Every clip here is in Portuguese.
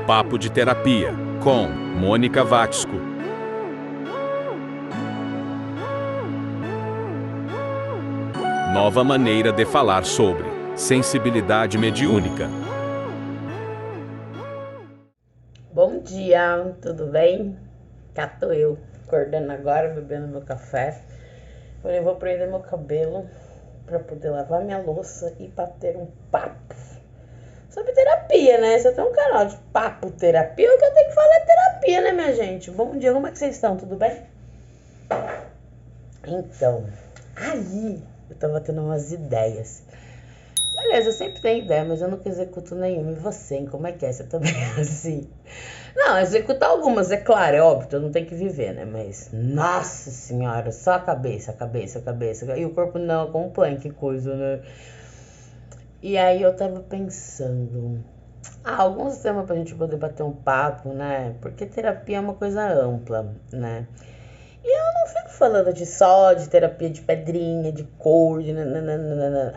Papo de Terapia, com Mônica Vatsco. Nova maneira de falar sobre sensibilidade mediúnica. Bom dia, tudo bem? Cá tô eu, acordando agora, bebendo meu café. Eu vou prender meu cabelo para poder lavar minha louça e bater um papo sobre terapia, né? Você tem um canal de papo terapia, o que eu tenho que falar é terapia, né, minha gente? Bom dia, como é que vocês estão? Tudo bem? Então, aí eu tava tendo umas ideias. Aliás, eu sempre tenho ideia, mas eu nunca executo nenhuma. E você, hein? Como é que é? Você também é assim? Não, executar algumas, é claro, é óbvio, eu não tenho que viver, né? Mas, nossa senhora, só a cabeça. E o corpo não acompanha, que coisa, né? E aí eu tava pensando, alguns temas pra gente poder bater um papo, né? Porque terapia é uma coisa ampla, né? E eu não fico falando só de terapia de pedrinha, de cor, de nananana.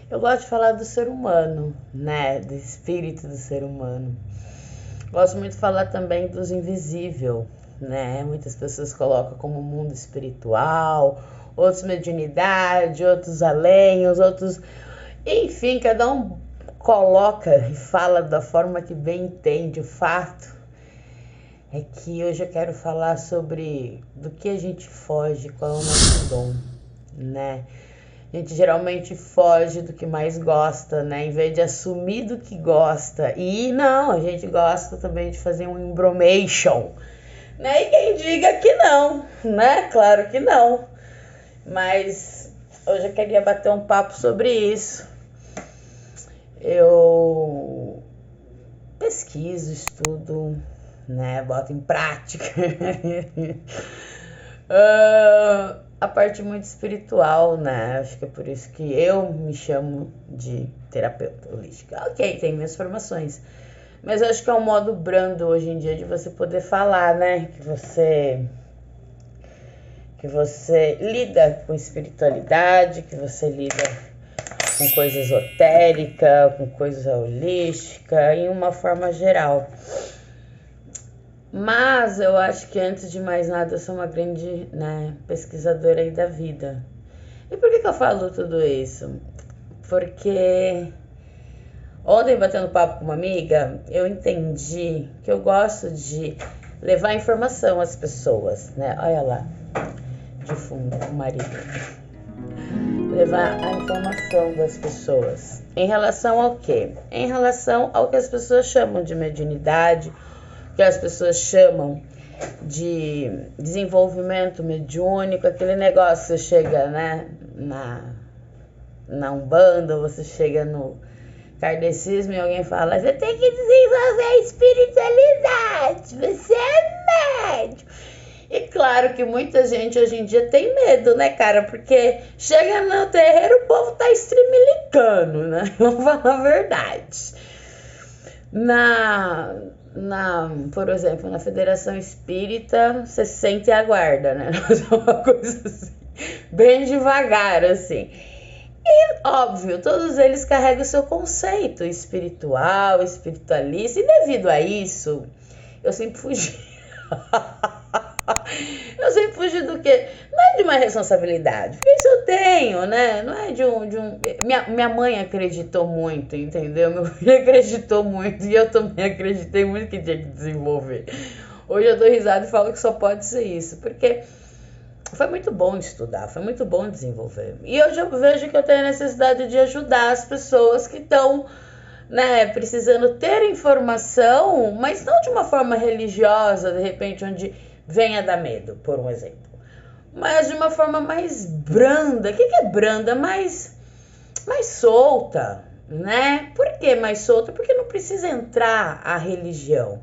Eu gosto de falar do ser humano, né? Do espírito do ser humano. Gosto muito de falar também dos invisível, né? Muitas pessoas colocam como mundo espiritual, outros mediunidade, outros além, os outros... Enfim, cada um coloca e fala da forma que bem entende. O fato é que hoje eu quero falar sobre do que a gente foge, qual é o nosso dom, né? A gente geralmente foge do que mais gosta, né? Em vez de assumir do que gosta. E não, a gente gosta também de fazer um embromation, né? E quem diga que não, né? Claro que não. Mas hoje eu queria bater um papo sobre isso. Eu pesquiso, estudo, né? Boto em prática. A parte muito espiritual, né? Acho que é por isso que eu me chamo de terapeuta holística. Ok, tem minhas formações, mas eu acho que é um modo brando hoje em dia de você poder falar, né? Que você lida com espiritualidade, que você lida com coisa esotérica, com coisa holística, em uma forma geral. Mas eu acho que antes de mais nada eu sou uma grande, né, pesquisadora aí da vida. E por que eu falo tudo isso? Porque ontem, batendo papo com uma amiga, eu entendi que eu gosto de levar informação às pessoas, né? Olha lá, de fundo, o marido. Levar a informação das pessoas. Em relação ao quê? Em relação ao que as pessoas chamam de mediunidade, que as pessoas chamam de desenvolvimento mediúnico, aquele negócio que você chega, né, na Umbanda, você chega no kardecismo e alguém fala, você tem que desenvolver a espiritualidade, você é médium. E claro que muita gente hoje em dia tem medo, né, cara? Porque chega no terreiro, o povo tá estrimilicando, né? Vamos falar a verdade. Por exemplo, na Federação Espírita, você sente e aguarda, né? É uma coisa assim, bem devagar, assim. E, óbvio, todos eles carregam o seu conceito espiritual, espiritualista, e devido a isso, eu sempre fugi. Eu sempre fugi do quê? Não é de uma responsabilidade, porque isso eu tenho, né? Não é de um... Minha mãe acreditou muito, entendeu? Meu filho acreditou muito e eu também acreditei muito que tinha que desenvolver. Hoje eu dou risada e falo que só pode ser isso, porque foi muito bom estudar, foi muito bom desenvolver. E hoje eu vejo que eu tenho a necessidade de ajudar as pessoas que estão, né, precisando ter informação, mas não de uma forma religiosa, de repente, onde venha dar medo, por um exemplo. Mas de uma forma mais branda. O que é branda? Mais solta, né? Por que mais solta? Porque não precisa entrar a religião.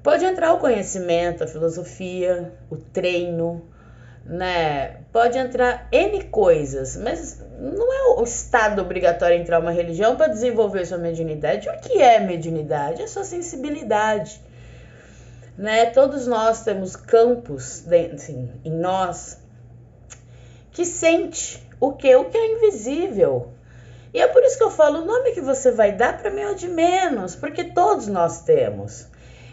Pode entrar o conhecimento, a filosofia, o treino, né? Pode entrar N coisas, mas não é o estado obrigatório entrar uma religião para desenvolver sua mediunidade. O que é mediunidade? É sua sensibilidade, né? Todos nós temos campos dentro, assim, em nós que sente o que é invisível, E é por isso que eu falo, o nome que você vai dar para mim é o de menos, porque todos nós temos.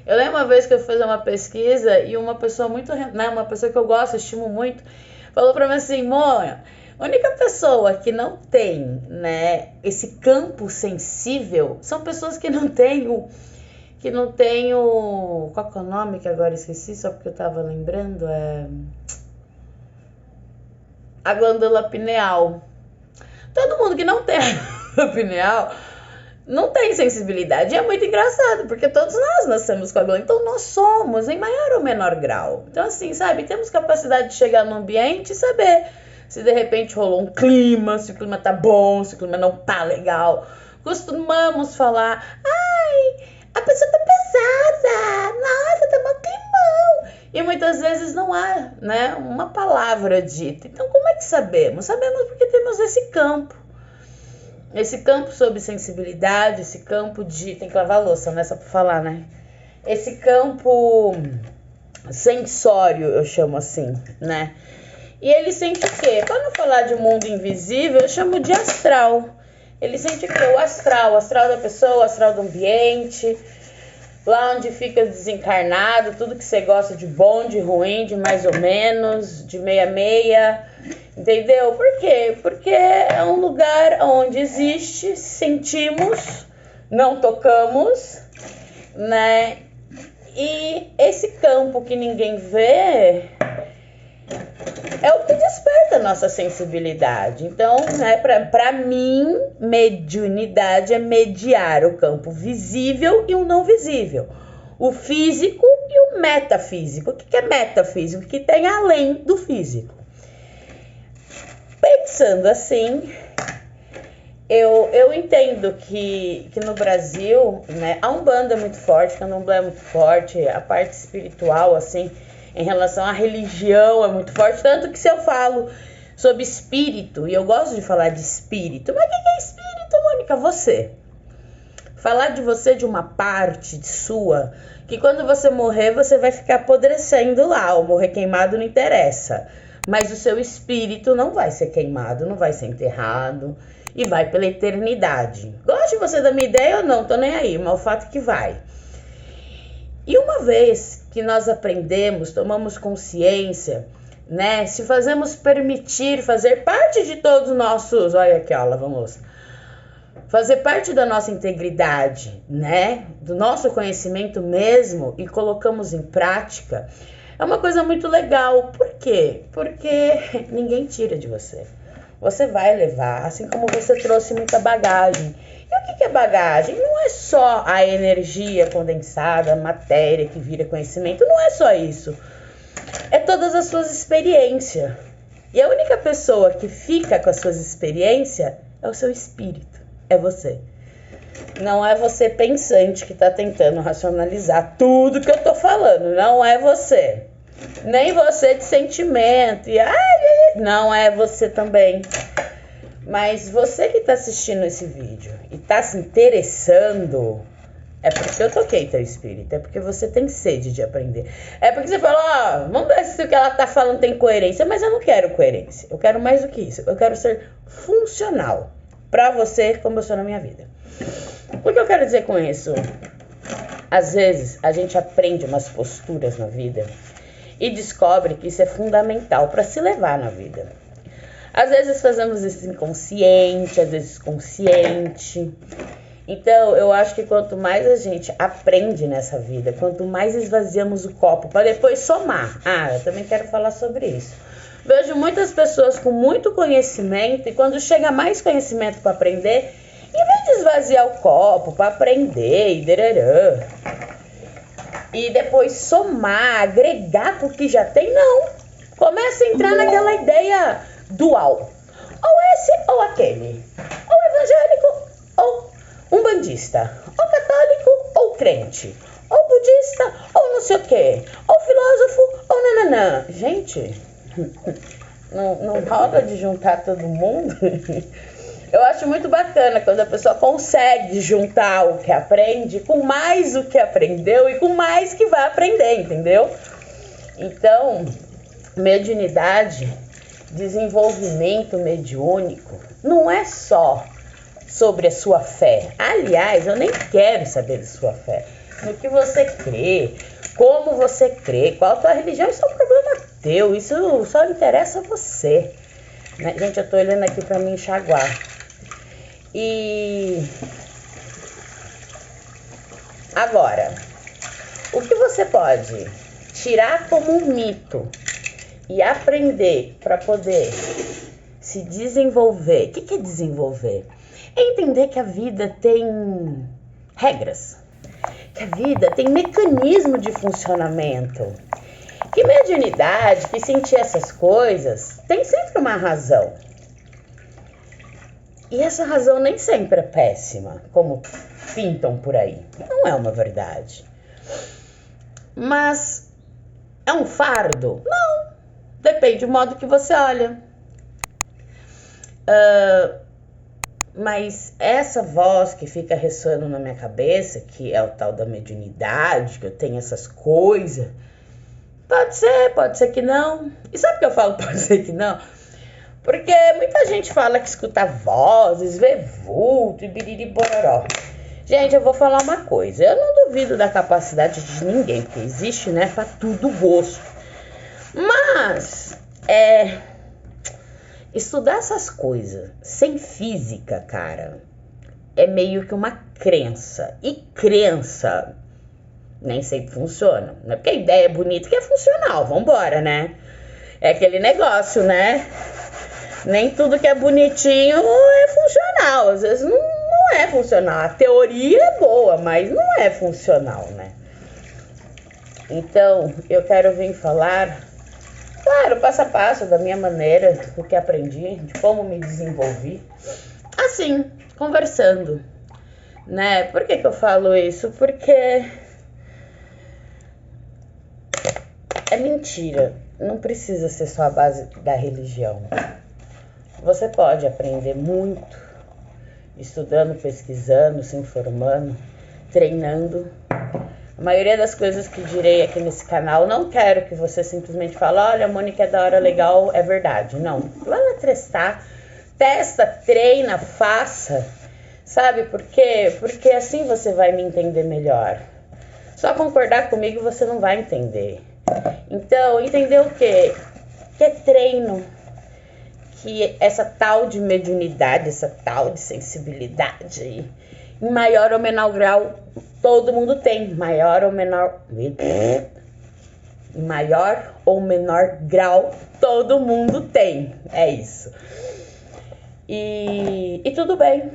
Eu lembro uma vez que eu fiz uma pesquisa e uma pessoa muito, né, uma pessoa que eu gosto, estimo muito, falou para mim assim, Mônica, a única pessoa que não tem, né, esse campo sensível são pessoas que não têm o... Qual que é o nome que agora esqueci, só porque eu tava lembrando, a glândula pineal. Todo mundo que não tem a glândula pineal não tem sensibilidade. E é muito engraçado, porque todos nós nascemos com a glândula, então nós somos em maior ou menor grau. Então assim, sabe, temos capacidade de chegar no ambiente e saber se de repente rolou um clima, se o clima tá bom, se o clima não tá legal. Costumamos falar, ai, a pessoa tá pesada, nossa, tá bom climão. E muitas vezes não há, né, uma palavra dita. Então como é que sabemos? Sabemos porque temos esse campo. Esse campo sobre sensibilidade, esse campo de... Tem que lavar a louça, né? Só pra falar, né? Esse campo sensório, eu chamo assim, né? E ele sente o quê? Para não falar de mundo invisível, eu chamo de astral. Ele sente o quê? O astral da pessoa, o astral do ambiente, lá onde fica desencarnado, tudo que você gosta de bom, de ruim, de mais ou menos, de meia-meia, entendeu? Por quê? Porque é um lugar onde existe, sentimos, não tocamos, né? E esse campo que ninguém vê é o que desperta a nossa sensibilidade. Então, né, para mim, mediunidade é mediar o campo visível e o não visível. O físico e o metafísico. O que é metafísico? O que tem além do físico. Pensando assim, eu entendo que no Brasil, né, a Umbanda é muito forte, a Candomblé é muito forte, a parte espiritual, assim, em relação à religião é muito forte, tanto que se eu falo sobre espírito, e eu gosto de falar de espírito, mas o que é espírito, Mônica? Você. Falar de você, de uma parte de sua, que quando você morrer, você vai ficar apodrecendo lá, ou morrer queimado não interessa, mas o seu espírito não vai ser queimado, não vai ser enterrado, e vai pela eternidade. Gosta você da minha ideia ou não? Tô nem aí, mas o fato é que vai. E uma vez que nós aprendemos, tomamos consciência, né? Se fazemos permitir fazer parte de todos os nossos... Olha aqui, ó, vamos fazer parte da nossa integridade, né? Do nosso conhecimento mesmo e colocamos em prática, é uma coisa muito legal. Por quê? Porque ninguém tira de você. Você vai levar, assim como você trouxe muita bagagem. E o que é bagagem? Não é só a energia condensada, a matéria que vira conhecimento, não é só isso. É todas as suas experiências. E a única pessoa que fica com as suas experiências é o seu espírito, é você. Não é você pensante que está tentando racionalizar tudo que eu tô falando, não é você. Nem você de sentimento, não é você também. Mas você que está assistindo esse vídeo e está se interessando, é porque eu toquei teu espírito, é porque você tem sede de aprender. É porque você fala, vamos ver se o que ela está falando tem coerência, mas eu não quero coerência, eu quero mais do que isso, eu quero ser funcional para você como eu sou na minha vida. O que eu quero dizer com isso? Às vezes a gente aprende umas posturas na vida e descobre que isso é fundamental para se levar na vida. Às vezes fazemos isso inconsciente, às vezes consciente. Então, eu acho que quanto mais a gente aprende nessa vida, quanto mais esvaziamos o copo para depois somar. Eu também quero falar sobre isso. Vejo muitas pessoas com muito conhecimento e quando chega mais conhecimento para aprender, em vez de esvaziar o copo para aprender e dererã, e depois somar, agregar com o que já tem, não. Começa a entrar naquela ideia dual. Ou esse ou aquele. Ou evangélico ou umbandista. Ou católico ou crente. Ou budista ou não sei o quê. Ou filósofo ou nananã. Gente, não rola de juntar todo mundo. Eu acho muito bacana quando a pessoa consegue juntar o que aprende com mais o que aprendeu e com mais que vai aprender, entendeu? Então, mediunidade, desenvolvimento mediúnico, não é só sobre a sua fé. Aliás, eu nem quero saber da sua fé. No que você crê, como você crê, qual a tua religião, isso é um problema teu. Isso só interessa a você. Né? Gente, eu tô olhando aqui pra me enxaguar. E agora, o que você pode tirar como um mito e aprender para poder se desenvolver? O que é desenvolver? É entender que a vida tem regras, que a vida tem mecanismo de funcionamento, que mediunidade, que sentir essas coisas, tem sempre uma razão. E essa razão nem sempre é péssima, como pintam por aí. Não é uma verdade. Mas é um fardo? Não. Depende do modo que você olha. Mas essa voz que fica ressoando na minha cabeça, que é o tal da mediunidade, que eu tenho essas coisas, pode ser que não. E sabe por que eu falo pode ser que não? Porque muita gente fala que escuta vozes, vê vulto e biriri bororó. Gente, eu vou falar uma coisa. Eu não duvido da capacidade de ninguém, porque existe, né, pra tudo gosto. Mas, estudar essas coisas sem física, cara, é meio que uma crença. E crença nem sempre funciona. Não é porque a ideia é bonita que é funcional. Vambora, né? É aquele negócio, né? Nem tudo que é bonitinho é funcional. Às vezes não é funcional. A teoria é boa, mas não é funcional, né? Então, eu quero vir falar, claro, passo a passo, da minha maneira, do que aprendi, de como me desenvolvi. Assim, conversando, né? Por que eu falo isso? Porque é mentira. Não precisa ser só a base da religião. Você pode aprender muito estudando, pesquisando, se informando, treinando. A maioria das coisas que direi aqui nesse canal, não quero que você simplesmente fale, olha, a Mônica é da hora, legal, é verdade. Não, vai lá testar, testa, treina, faça. Sabe por quê? Porque assim você vai me entender melhor. Só concordar comigo você não vai entender. Então, entender o quê? Que é treino. Que essa tal de mediunidade, essa tal de sensibilidade, em maior ou menor grau, todo mundo tem. Maior ou menor... Em maior ou menor grau, todo mundo tem. É isso. E tudo bem.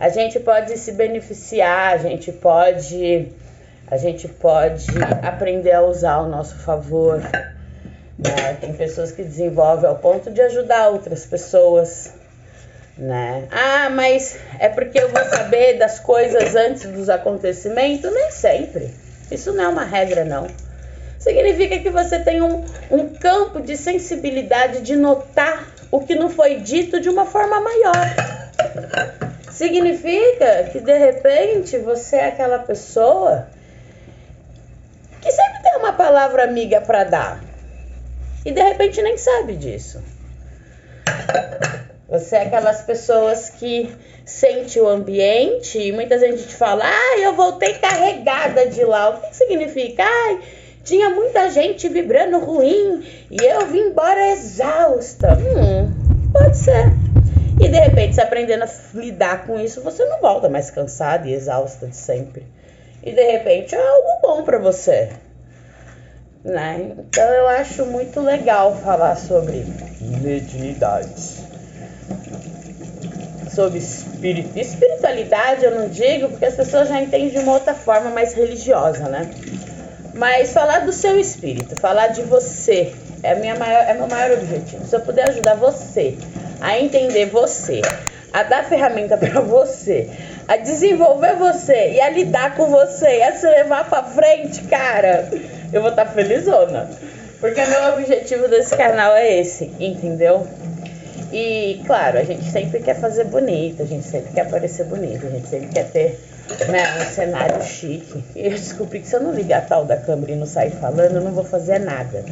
A gente pode se beneficiar, a gente pode aprender a usar ao nosso favor. Né? Tem pessoas que desenvolvem ao ponto de ajudar outras pessoas, né? Ah, mas é porque eu vou saber das coisas antes dos acontecimentos? Nem sempre. Isso não é uma regra, não. Significa que você tem um campo de sensibilidade de notar o que não foi dito de uma forma maior. Significa que, de repente, você é aquela pessoa que sempre tem uma palavra amiga para dar. E de repente nem sabe disso. Você é aquelas pessoas que sente o ambiente e muita gente te fala, eu voltei carregada de lá. O que significa? Tinha muita gente vibrando ruim e eu vim embora exausta. Pode ser. E de repente, se aprendendo a lidar com isso, você não volta mais cansada e exausta de sempre. E de repente é algo bom pra você. Né? Então eu acho muito legal falar sobre mediunidade, sobre espírito. Espiritualidade eu não digo porque as pessoas já entendem de uma outra forma mais religiosa, né? Mas falar do seu espírito, falar de você é meu maior objetivo. Se eu puder ajudar você a entender você, a dar ferramenta para você, a desenvolver você e a lidar com você, e a se levar para frente, cara, eu vou estar felizona. Porque meu objetivo desse canal é esse, entendeu? E, claro, a gente sempre quer fazer bonito, a gente sempre quer aparecer bonito, a gente sempre quer ter, né, um cenário chique. E eu descobri que se eu não ligar a tal da câmera e não sair falando, eu não vou fazer nada.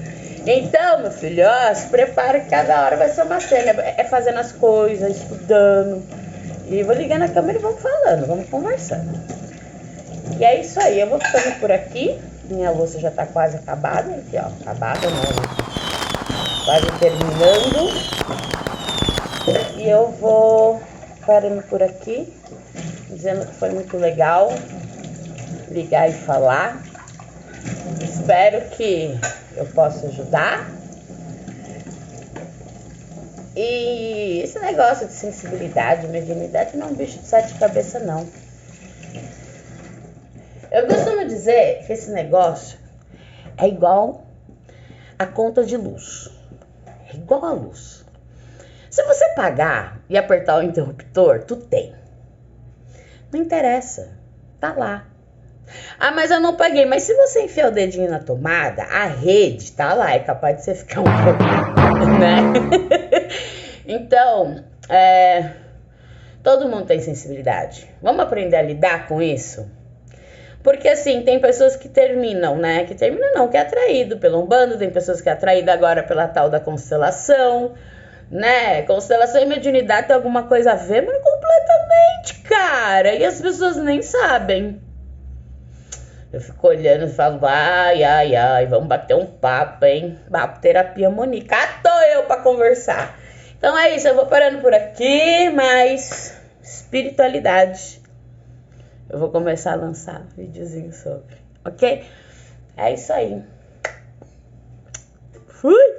Então, meu filho, se prepara que cada hora vai ser uma cena. É fazendo as coisas, estudando, E vou ligar na câmera e vamos falando, vamos conversando. E é isso aí, eu vou ficando por aqui. Minha louça já tá quase acabada. Aqui, ó, acabada não, quase terminando. E eu vou parando por aqui, dizendo que foi muito legal ligar e falar. Espero que eu possa ajudar. E esse negócio de sensibilidade, mediunidade não é um bicho de sete cabeças, não. Eu costumo dizer que esse negócio é igual a conta de luz. É igual a luz. Se você pagar e apertar o interruptor, tu tem. Não interessa, tá lá. Ah, mas eu não paguei. Mas se você enfiar o dedinho na tomada, a rede tá lá. É capaz de você ficar um pouco, né? Então, todo mundo tem sensibilidade. Vamos aprender a lidar com isso? Porque assim, tem pessoas que terminam, né? Que terminam não, que é atraído pelo Umbanda. Tem pessoas que é atraído agora pela tal da constelação, né? Constelação e mediunidade tem alguma coisa a ver, mas completamente, cara. E as pessoas nem sabem. Eu fico olhando e falo, ai, vamos bater um papo, hein? Papo terapia Monique. Tô eu pra conversar. Então é isso, eu vou parando por aqui, mas espiritualidade. Eu vou começar a lançar videozinho sobre, ok? É isso aí. Fui!